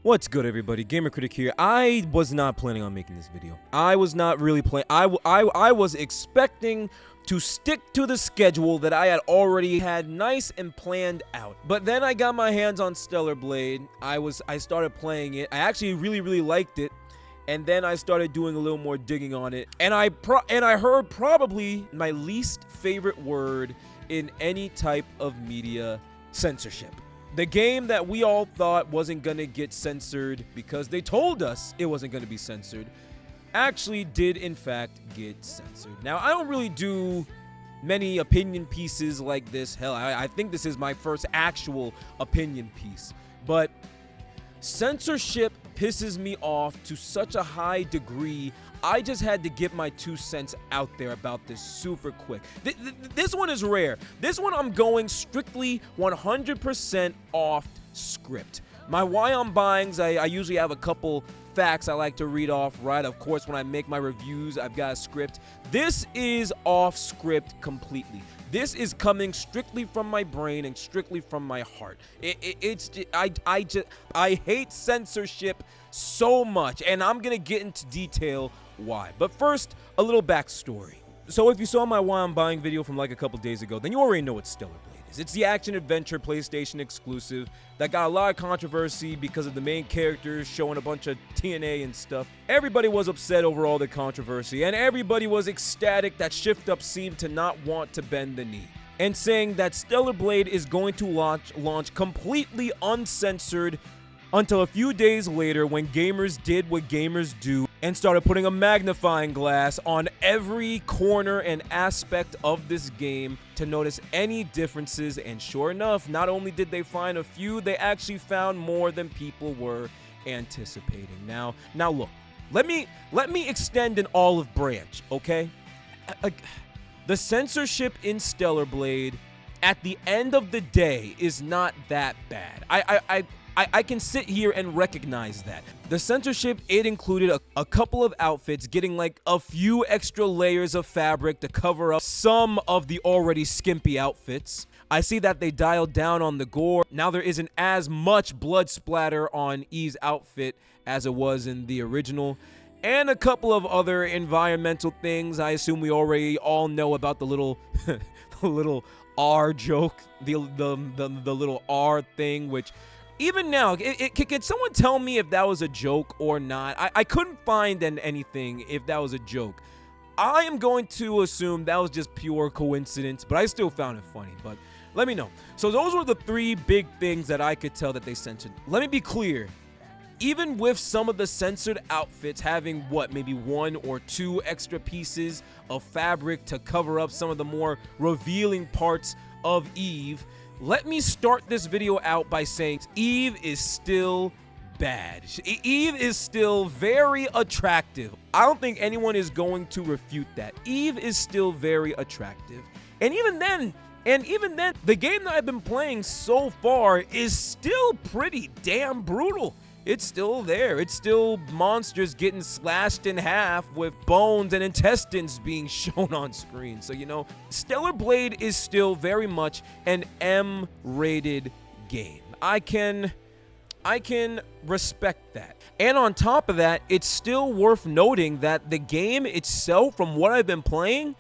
What's good, everybody? Gamer Critic here. I was not planning on making this video. I was not really planning. I was expecting to stick to the schedule that I had already had nice and planned out. But then I got my hands on Stellar Blade. I started playing it. I actually really liked it. And then I started doing a little more digging on it. And I heard probably my least favorite word in any type of media: censorship. The game that we all thought wasn't gonna get censored because they told us it wasn't gonna be censored actually did in fact get censored. Now, I don't really do many opinion pieces like this. Hell, I think this is my first actual opinion piece. But censorship pisses me off to such a high degree. I just had to get my 2 cents out there about this super quick. This one is rare. This one I'm going strictly 100% off script. My why I'm buyings, I usually have a couple facts I like to read off, right? Of course, when I make my reviews, I've got a script. This is off script completely. This is coming strictly from my brain and strictly from my heart. I hate censorship so much, and I'm gonna get into detail why. But first, a little backstory. So if you saw my why I'm buying video from like a couple days ago, then you already know what Stellar Blade is. It's the action-adventure PlayStation exclusive that got a lot of controversy because of the main characters showing a bunch of TNA and stuff. Everybody was upset over all the controversy, and everybody was ecstatic that Shift Up seemed to not want to bend the knee, and saying that Stellar Blade is going to launch completely uncensored until a few days later, when gamers did what gamers do and started putting a magnifying glass on every corner and aspect of this game to notice any differences. And sure enough, not only did they find a few, they actually found more than people were anticipating. Now look, let me extend an olive branch, okay? The censorship in Stellar Blade, at the end of the day, is not that bad. I can sit here and recognize that. The censorship, it included a couple of outfits getting like a few extra layers of fabric to cover up some of the already skimpy outfits. I see that they dialed down on the gore. Now there isn't as much blood splatter on Eve's outfit as it was in the original. And a couple of other environmental things. I assume we already all know about the little the little R joke, the little R thing, which even now, can someone tell me if that was a joke or not? I couldn't find anything if that was a joke. I am going to assume that was just pure coincidence, but I still found it funny. But let me know. So those were the 3 big things that I could tell that they censored. Let me be clear. Even with some of the censored outfits having, maybe 1 or 2 extra pieces of fabric to cover up some of the more revealing parts of Eve, let me start this video out by saying Eve is still bad. Eve is still very attractive. I don't think anyone is going to refute that. Eve is still very attractive. And even then, the game that I've been playing so far is still pretty damn brutal. It's still there. It's still monsters getting slashed in half with bones and intestines being shown on screen. So, you know, Stellar Blade is still very much an M-rated game. I can respect that. And on top of that, it's still worth noting that the game itself, from what I've been playing,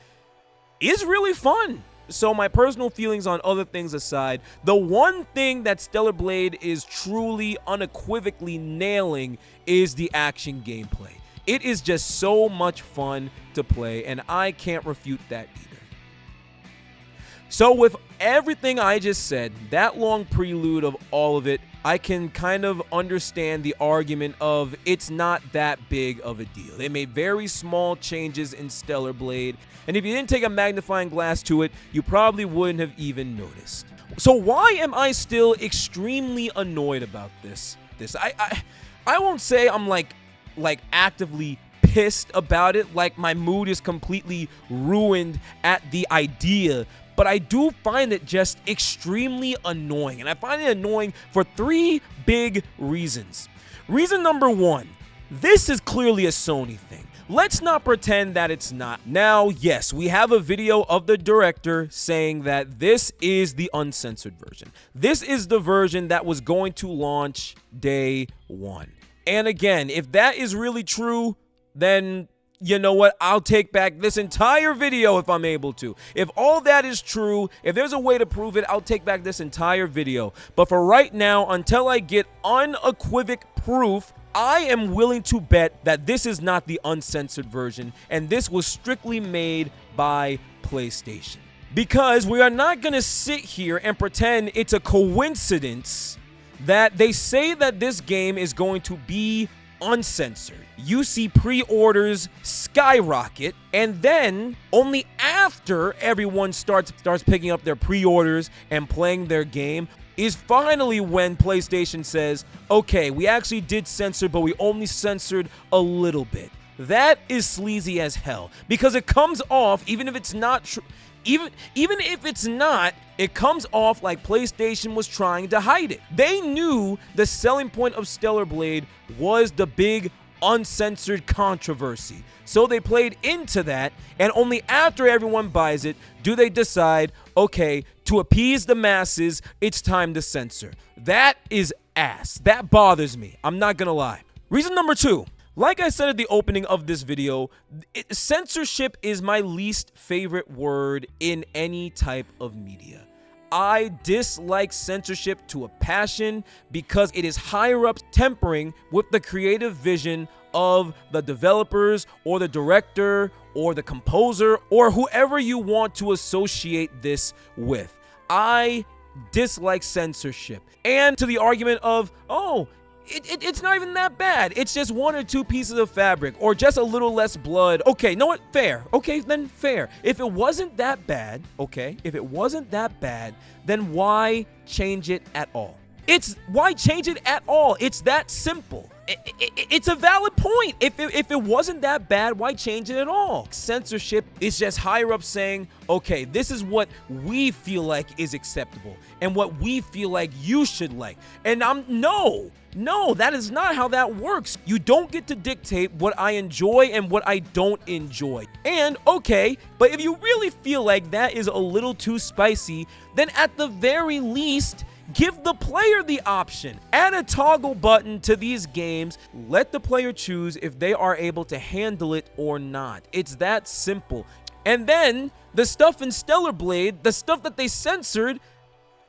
is really fun. So my personal feelings on other things aside, the one thing that Stellar Blade is truly unequivocally nailing is the action gameplay. It is just so much fun to play, and I can't refute that either. So with everything I just said, that long prelude of all of it, I can kind of understand the argument of it's not that big of a deal. They made very small changes in Stellar Blade, and if you didn't take a magnifying glass to it, you probably wouldn't have even noticed. So why am I still extremely annoyed about this? I won't say I'm like actively pissed about it, like my mood is completely ruined at the idea, but I do find it just extremely annoying, and I find it annoying for 3 big reasons. Reason number 1, This is clearly a Sony thing. Let's not pretend that it's not. Now, yes, we have a video of the director saying that this is the uncensored version. This is the version that was going to launch day one. And again, if that is really true, then you know what? I'll take back this entire video if I'm able to. If all that is true, if there's a way to prove it, I'll take back this entire video. But for right now, until I get unequivocal proof, I am willing to bet that this is not the uncensored version, and this was strictly made by PlayStation. Because we are not going to sit here and pretend it's a coincidence that they say that this game is going to be uncensored. You see pre-orders skyrocket, and then only after everyone starts picking up their pre-orders and playing their game is finally when PlayStation says, okay, we actually did censor, but we only censored a little bit. That is sleazy as hell, because it comes off, even if it's not true, even if it's not, it comes off like PlayStation was trying to hide it. They knew the selling point of Stellar Blade was the big uncensored controversy. So they played into that, and only after everyone buys it do they decide, okay, to appease the masses, it's time to censor. That is ass. That bothers me. I'm not gonna lie. Reason number two. Like I said at the opening of this video, censorship is my least favorite word in any type of media. I dislike censorship to a passion because it is higher up tempering with the creative vision of the developers or the director or the composer or whoever you want to associate this with. I dislike censorship. And to the argument of, oh, it's not even that bad. It's just one or two pieces of fabric or just a little less blood. Okay, know what? Fair. Okay, then fair. If it wasn't that bad, okay, if it wasn't that bad, then why change it at all? Why change it at all? It's that simple. It's a valid point. If it wasn't that bad, why change it at all? Censorship is just higher up saying, okay, this is what we feel like is acceptable and what we feel like you should like. And no, that is not how that works. You don't get to dictate what I enjoy and what I don't enjoy. And okay, but if you really feel like that is a little too spicy, then at the very least, give the player the option. Add a toggle button to these games. Let the player choose if they are able to handle it or not. It's that simple. And then the stuff in Stellar Blade, the stuff that they censored,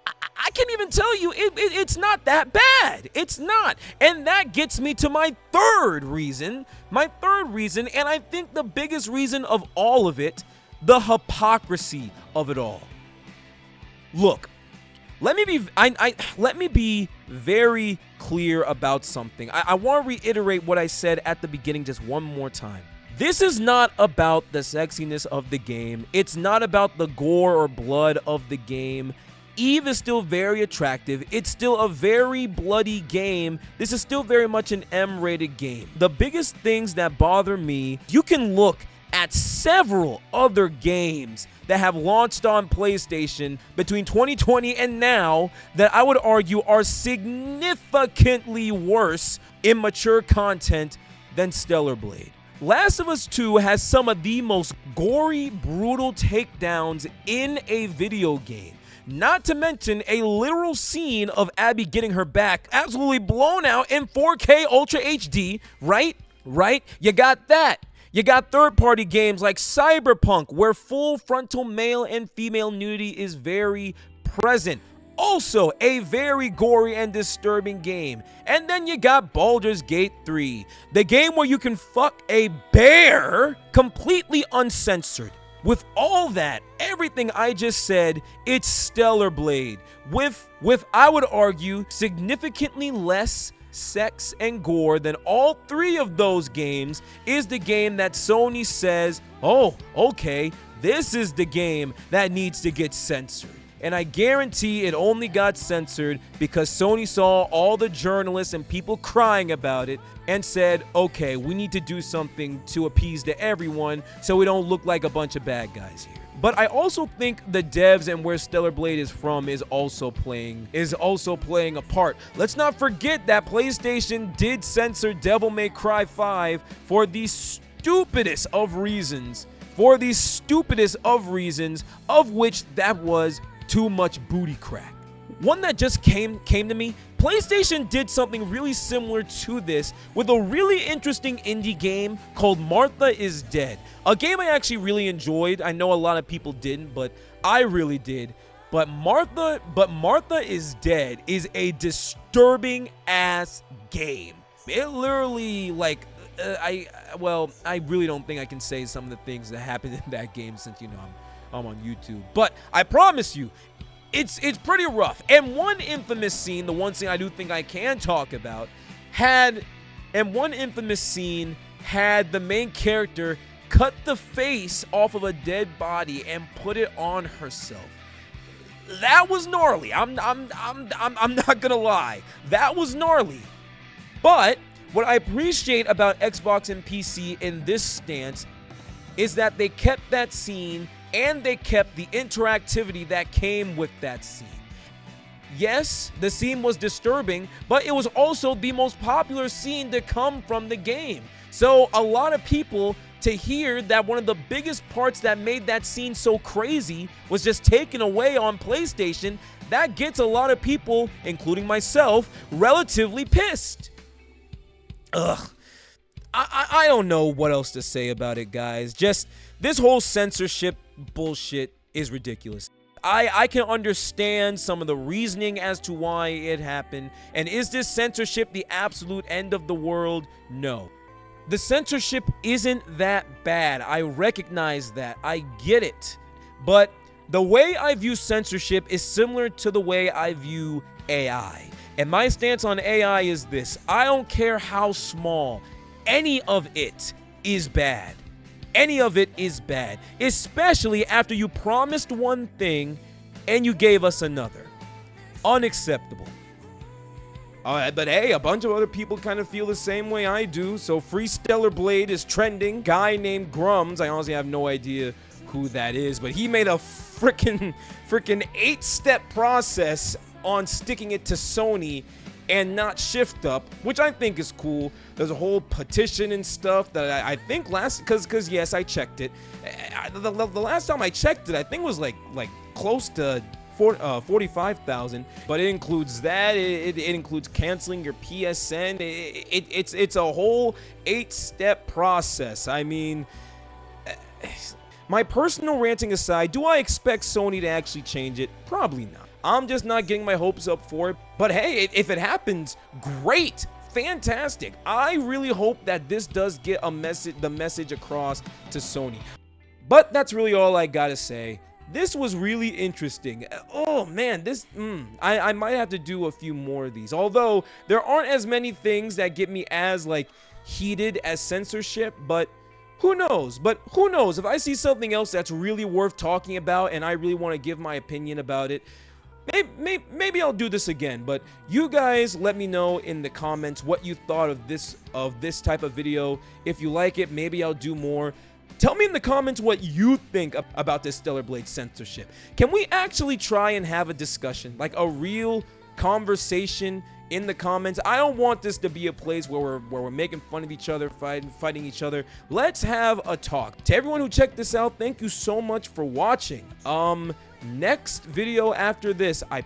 I can't even tell you, it's not that bad. It's not. And that gets me to my third reason, and I think the biggest reason of all of it, the hypocrisy of it all. Look, let me be very clear about something. I want to reiterate what I said at the beginning just one more time. This is not about the sexiness of the game. It's not about the gore or blood of the game. Eve is still very attractive. It's still a very bloody game. This is still very much an M-rated game. The biggest things that bother me, you can look at several other games that have launched on PlayStation between 2020 and now that I would argue are significantly worse in mature content than Stellar Blade. Last of Us 2 has some of the most gory, brutal takedowns in a video game. Not to mention a literal scene of Abby getting her back absolutely blown out in 4K Ultra HD, right? You got that. You got third-party games like Cyberpunk, where full frontal male and female nudity is very present. Also, a very gory and disturbing game. And then you got Baldur's Gate 3, the game where you can fuck a bear completely uncensored. With all that, everything I just said, it's Stellar Blade. With I would argue, significantly less sex and gore than all three of those games is the game that Sony says, oh, okay, this is the game that needs to get censored. And I guarantee it only got censored because Sony saw all the journalists and people crying about it and said, okay, we need to do something to appease to everyone so we don't look like a bunch of bad guys here. But I also think the devs and where Stellar Blade is from is also playing a part. Let's not forget that PlayStation did censor Devil May Cry 5 for the stupidest of reasons. Of which that was too much booty crack. One that just came to me, PlayStation did something really similar to this with a really interesting indie game called Martha is Dead. A game I actually really enjoyed. I know a lot of people didn't, but I really did. But Martha is Dead is a disturbing ass game. It literally, like, I really don't think I can say some of the things that happened in that game since, you know, I'm on YouTube. But I promise you, it's pretty rough. And one infamous scene, the one scene I do think I can talk about, had the main character cut the face off of a dead body and put it on herself. That was gnarly. I'm not gonna lie. That was gnarly. But what I appreciate about Xbox and PC in this stance is that they kept that scene and they kept the interactivity that came with that scene. Yes, the scene was disturbing, but it was also the most popular scene to come from the game. So a lot of people, to hear that one of the biggest parts that made that scene so crazy was just taken away on PlayStation, that gets a lot of people, including myself, relatively pissed. Ugh. I don't know what else to say about it, guys. Just this whole censorship bullshit is ridiculous. I can understand some of the reasoning as to why it happened. And is this censorship the absolute end of the world? No. The censorship isn't that bad. I recognize that. I get it. But the way I view censorship is similar to the way I view AI. And my stance on AI is this: I don't care how small, any of it is bad. Any of it is bad, especially after you promised one thing and you gave us another. Unacceptable. All right, but hey, a bunch of other people kind of feel the same way I do. So Free Stellar Blade is trending. Guy named Grums, I honestly have no idea who that is, but he made a freaking 8-step process on sticking it to Sony and not shift up, which I think is cool. There's a whole petition and stuff that I think because yes, I checked it. The last time I checked it, I think it was like close to 45,000, but it includes that. It includes canceling your PSN. It's a whole 8-step process. I mean, my personal ranting aside, do I expect Sony to actually change it? Probably not. I'm just not getting my hopes up for it. But hey, if it happens, great, fantastic. I really hope that this does get the message across to Sony. But that's really all I gotta say. This was really interesting. Oh man, I might have to do a few more of these. Although there aren't as many things that get me as heated as censorship, but who knows? If I see something else that's really worth talking about and I really want to give my opinion about it, maybe I'll do this again. But you guys let me know in the comments what you thought of this type of video. If you like it, maybe I'll do more. Tell me in the comments what you think about this Stellar Blade censorship. Can we actually try and have a discussion, like a real conversation in the comments? I don't want this to be a place where we're making fun of each other, fighting each other. Let's have a talk. To everyone who checked this out, thank you so much for watching. Next video after this, I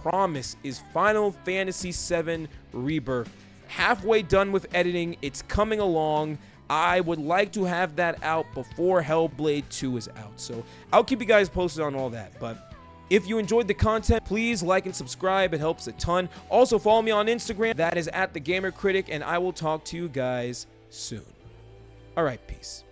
promise, is Final Fantasy VII Rebirth. Halfway done with editing. It's coming along. I would like to have that out before Hellblade 2 is out. So I'll keep you guys posted on all that. But if you enjoyed the content, please like and subscribe. It helps a ton. Also, follow me on Instagram. That is @TheGamerCritic, and I will talk to you guys soon. All right, peace.